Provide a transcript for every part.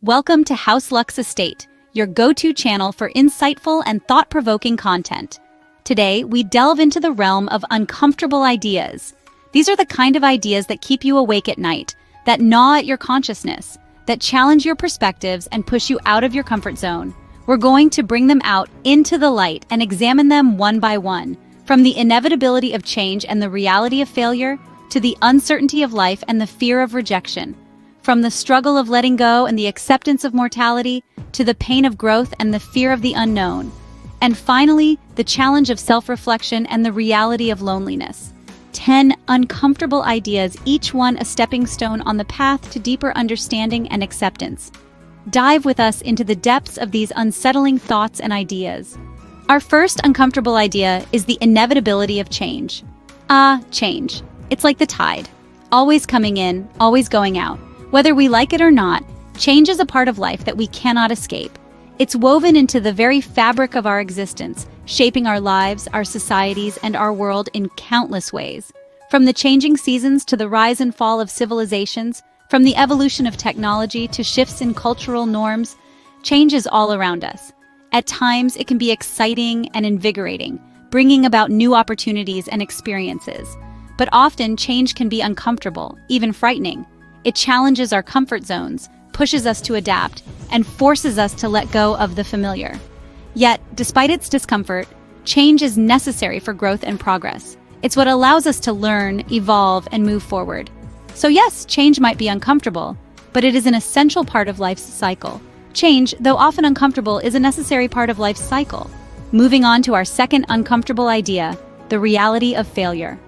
Welcome to House Lux Estate, your go-to channel for insightful and thought-provoking content. Today, we delve into the realm of uncomfortable ideas. These are the kind of ideas that keep you awake at night, that gnaw at your consciousness, that challenge your perspectives and push you out of your comfort zone. We're going to bring them out into the light and examine them one by one, from the inevitability of change and the reality of failure, to the uncertainty of life and the fear of rejection. From the struggle of letting go and the acceptance of mortality, to the pain of growth and the fear of the unknown. And finally, the challenge of self-reflection and the reality of loneliness. 10 uncomfortable ideas, each one a stepping stone on the path to deeper understanding and acceptance. Dive with us into the depths of these unsettling thoughts and ideas. Our first uncomfortable idea is the inevitability of change. Change. It's like the tide. Always coming in, always going out. Whether we like it or not, change is a part of life that we cannot escape. It's woven into the very fabric of our existence, shaping our lives, our societies, and our world in countless ways. From the changing seasons to the rise and fall of civilizations, from the evolution of technology to shifts in cultural norms, change is all around us. At times, it can be exciting and invigorating, bringing about new opportunities and experiences. But often, change can be uncomfortable, even frightening. It challenges our comfort zones, pushes us to adapt, and forces us to let go of the familiar. Yet, despite its discomfort, change is necessary for growth and progress. It's what allows us to learn, evolve, and move forward. So yes, change might be uncomfortable, but it is an essential part of life's cycle. Change, though often uncomfortable, is a necessary part of life's cycle. Moving on to our second uncomfortable idea, the reality of failure.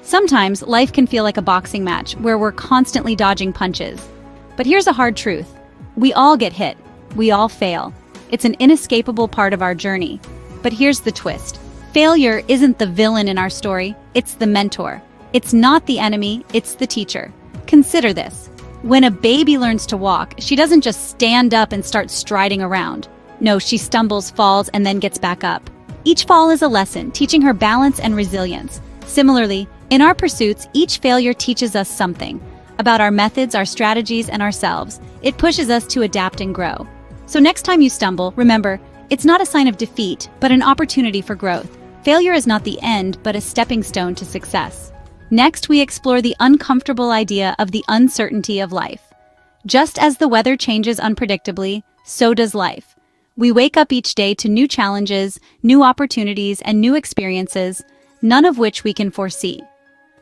Sometimes life can feel like a boxing match where we're constantly dodging punches. But here's a hard truth. We all get hit. We all fail. It's an inescapable part of our journey. But here's the twist. Failure isn't the villain in our story. It's the mentor. It's not the enemy. It's the teacher. Consider this. When a baby learns to walk, she doesn't just stand up and start striding around. No, she stumbles, falls, and then gets back up. Each fall is a lesson, teaching her balance and resilience. Similarly, in our pursuits, each failure teaches us something about our methods, our strategies, and ourselves. It pushes us to adapt and grow. So next time you stumble, remember, it's not a sign of defeat, but an opportunity for growth. Failure is not the end, but a stepping stone to success. Next, we explore the uncomfortable idea of the uncertainty of life. Just as the weather changes unpredictably, so does life. We wake up each day to new challenges, new opportunities, and new experiences, none of which we can foresee.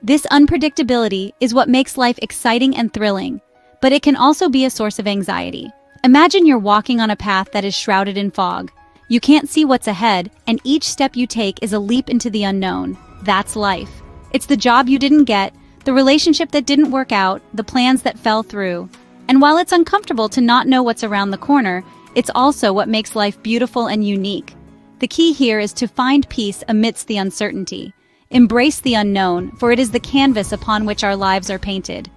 This unpredictability is what makes life exciting and thrilling, but it can also be a source of anxiety. Imagine you're walking on a path that is shrouded in fog. You can't see what's ahead, and each step you take is a leap into the unknown. That's life. It's the job you didn't get, the relationship that didn't work out, the plans that fell through. And while it's uncomfortable to not know what's around the corner, it's also what makes life beautiful and unique. The key here is to find peace amidst the uncertainty. Embrace the unknown, for it is the canvas upon which our lives are painted.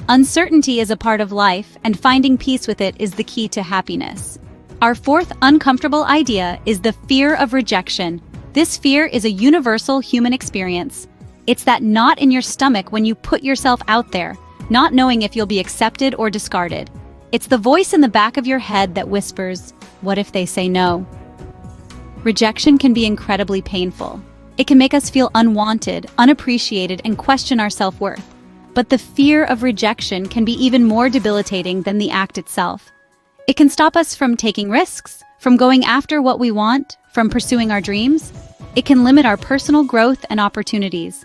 Uncertainty is a part of life, and finding peace with it is the key to happiness. Our fourth uncomfortable idea is the fear of rejection. This fear is a universal human experience. It's that knot in your stomach when you put yourself out there, not knowing if you'll be accepted or discarded. It's the voice in the back of your head that whispers, "What if they say no?" Rejection can be incredibly painful. It can make us feel unwanted, unappreciated, and question our self-worth. But the fear of rejection can be even more debilitating than the act itself. It can stop us from taking risks, from going after what we want, from pursuing our dreams. It can limit our personal growth and opportunities.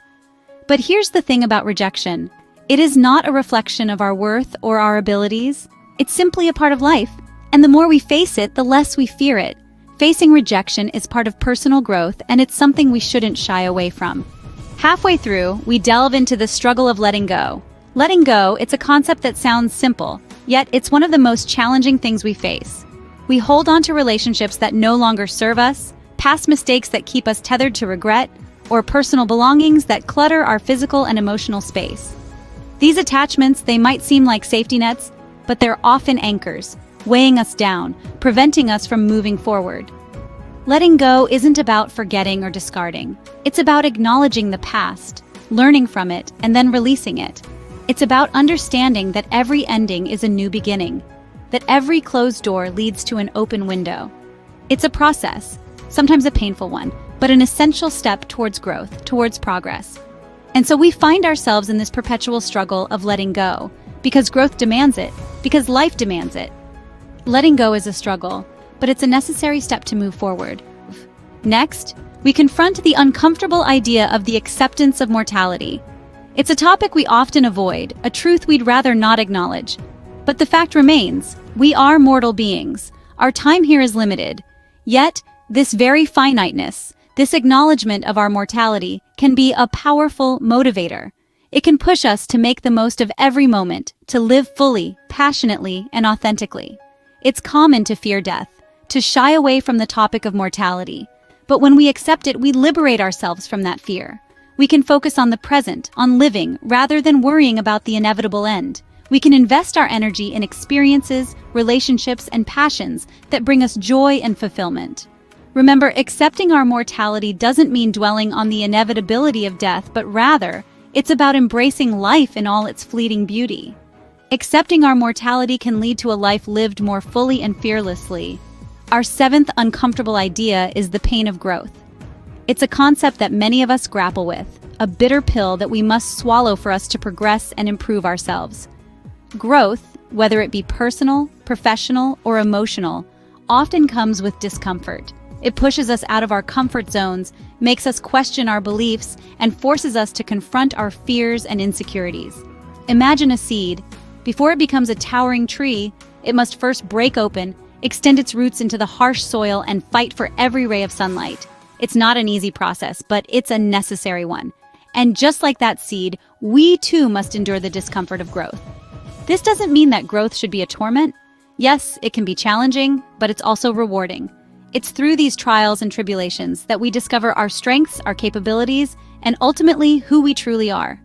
But here's the thing about rejection. It is not a reflection of our worth or our abilities. It's simply a part of life. And the more we face it, the less we fear it. Facing rejection is part of personal growth, and it's something we shouldn't shy away from. Halfway through, we delve into the struggle of letting go. Letting go, it's a concept that sounds simple, yet it's one of the most challenging things we face. We hold on to relationships that no longer serve us, past mistakes that keep us tethered to regret, or personal belongings that clutter our physical and emotional space. These attachments, they might seem like safety nets, but they're often anchors, weighing us down, preventing us from moving forward. Letting go isn't about forgetting or discarding. It's about acknowledging the past, learning from it, and then releasing it. It's about understanding that every ending is a new beginning. that every closed door leads to an open window. It's a process, sometimes a painful one, but an essential step towards growth, towards progress. And so we find ourselves in this perpetual struggle of letting go, because growth demands it, because life demands it. Letting go is a struggle, but it's a necessary step to move forward. Next, we confront the uncomfortable idea of the acceptance of mortality. It's a topic we often avoid, a truth we'd rather not acknowledge. But the fact remains, we are mortal beings. Our time here is limited. Yet, this very finiteness, this acknowledgement of our mortality, can be a powerful motivator. It can push us to make the most of every moment, to live fully, passionately, and authentically. It's common to fear death, to shy away from the topic of mortality. But when we accept it, we liberate ourselves from that fear. We can focus on the present, on living, rather than worrying about the inevitable end. We can invest our energy in experiences, relationships, and passions that bring us joy and fulfillment. Remember, accepting our mortality doesn't mean dwelling on the inevitability of death, but rather, it's about embracing life in all its fleeting beauty. Accepting our mortality can lead to a life lived more fully and fearlessly. Our seventh uncomfortable idea is the pain of growth. It's a concept that many of us grapple with, a bitter pill that we must swallow for us to progress and improve ourselves. Growth, whether it be personal, professional, or emotional, often comes with discomfort. It pushes us out of our comfort zones, makes us question our beliefs, and forces us to confront our fears and insecurities. Imagine a seed. Before it becomes a towering tree, it must first break open, extend its roots into the harsh soil, and fight for every ray of sunlight. It's not an easy process, but it's a necessary one. And just like that seed, we too must endure the discomfort of growth. This doesn't mean that growth should be a torment. Yes, it can be challenging, but it's also rewarding. It's through these trials and tribulations that we discover our strengths, our capabilities, and ultimately who we truly are.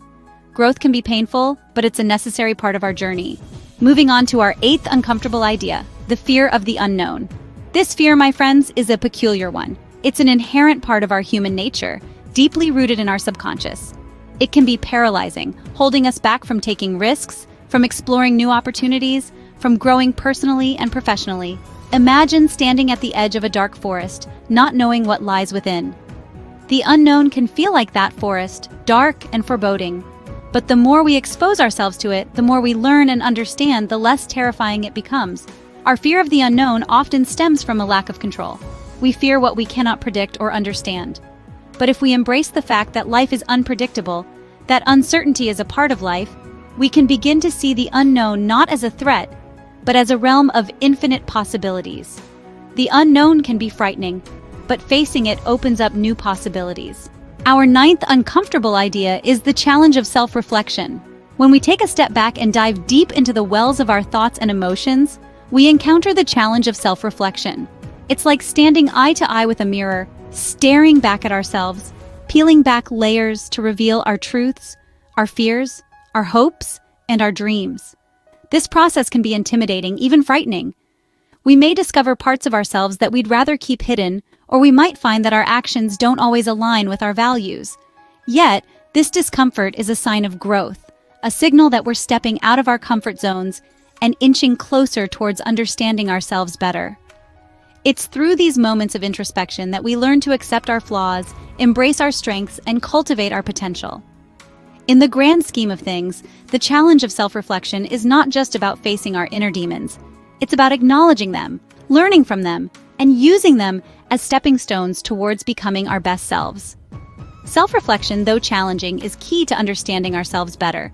Growth can be painful, but it's a necessary part of our journey. Moving on to our eighth uncomfortable idea, the fear of the unknown. This fear, my friends, is a peculiar one. It's an inherent part of our human nature, deeply rooted in our subconscious. It can be paralyzing, holding us back from taking risks, from exploring new opportunities, from growing personally and professionally. Imagine standing at the edge of a dark forest, not knowing what lies within. The unknown can feel like that forest, dark and foreboding. But the more we expose ourselves to it, the more we learn and understand, the less terrifying it becomes. Our fear of the unknown often stems from a lack of control. We fear what we cannot predict or understand. But if we embrace the fact that life is unpredictable, that uncertainty is a part of life, we can begin to see the unknown not as a threat, but as a realm of infinite possibilities. The unknown can be frightening, but facing it opens up new possibilities. Our ninth uncomfortable idea is the challenge of self-reflection. When we take a step back and dive deep into the wells of our thoughts and emotions, we encounter the challenge of self-reflection. It's like standing eye to eye with a mirror, staring back at ourselves, peeling back layers to reveal our truths, our fears, our hopes, and our dreams. This process can be intimidating, even frightening. We may discover parts of ourselves that we'd rather keep hidden, or we might find that our actions don't always align with our values. Yet, this discomfort is a sign of growth, a signal that we're stepping out of our comfort zones and inching closer towards understanding ourselves better. It's through these moments of introspection that we learn to accept our flaws, embrace our strengths, and cultivate our potential. In the grand scheme of things, the challenge of self-reflection is not just about facing our inner demons. It's about acknowledging them, learning from them, and using them as stepping stones towards becoming our best selves. Self-reflection, though challenging, is key to understanding ourselves better.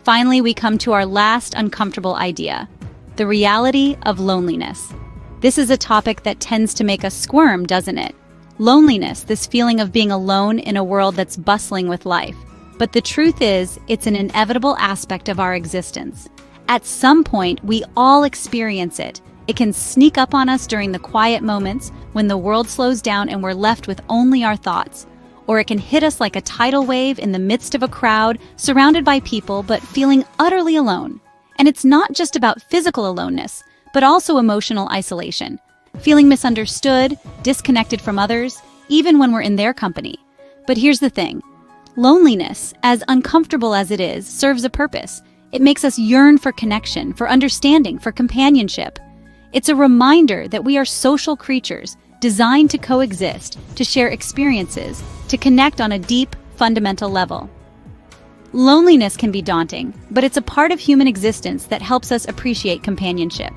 Finally, we come to our last uncomfortable idea, the reality of loneliness. This is a topic that tends to make us squirm, doesn't it? Loneliness, this feeling of being alone in a world that's bustling with life. But the truth is, it's an inevitable aspect of our existence. At some point, we all experience it. It can sneak up on us during the quiet moments when the world slows down and we're left with only our thoughts. Or it can hit us like a tidal wave in the midst of a crowd, surrounded by people, but feeling utterly alone. And it's not just about physical aloneness, but also emotional isolation. Feeling misunderstood, disconnected from others, even when we're in their company. But here's the thing. Loneliness, as uncomfortable as it is, serves a purpose. It makes us yearn for connection, for understanding, for companionship. It's a reminder that we are social creatures, designed to coexist, to share experiences, to connect on a deep, fundamental level. Loneliness can be daunting, but it's a part of human existence that helps us appreciate companionship.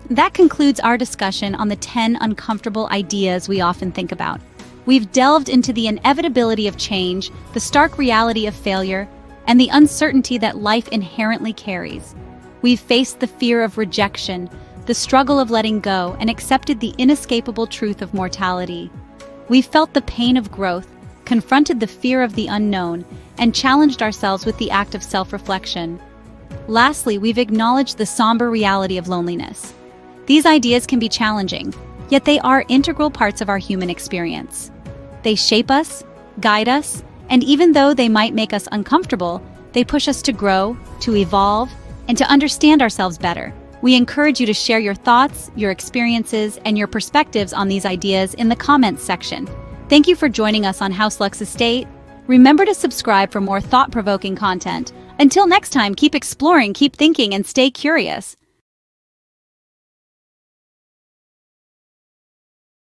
That concludes our discussion on the 10 uncomfortable ideas we often think about. We've delved into the inevitability of change, the stark reality of failure, and the uncertainty that life inherently carries. We've faced the fear of rejection, the struggle of letting go, and accepted the inescapable truth of mortality. We've felt the pain of growth, confronted the fear of the unknown, and challenged ourselves with the act of self-reflection. Lastly, we've acknowledged the somber reality of loneliness. These ideas can be challenging, yet they are integral parts of our human experience. They shape us, guide us, and even though they might make us uncomfortable, they push us to grow, to evolve, and to understand ourselves better. We encourage you to share your thoughts, your experiences, and your perspectives on these ideas in the comments section. Thank you for joining us on House Lux Estate. Remember to subscribe for more thought-provoking content. Until next time, keep exploring, keep thinking, and stay curious.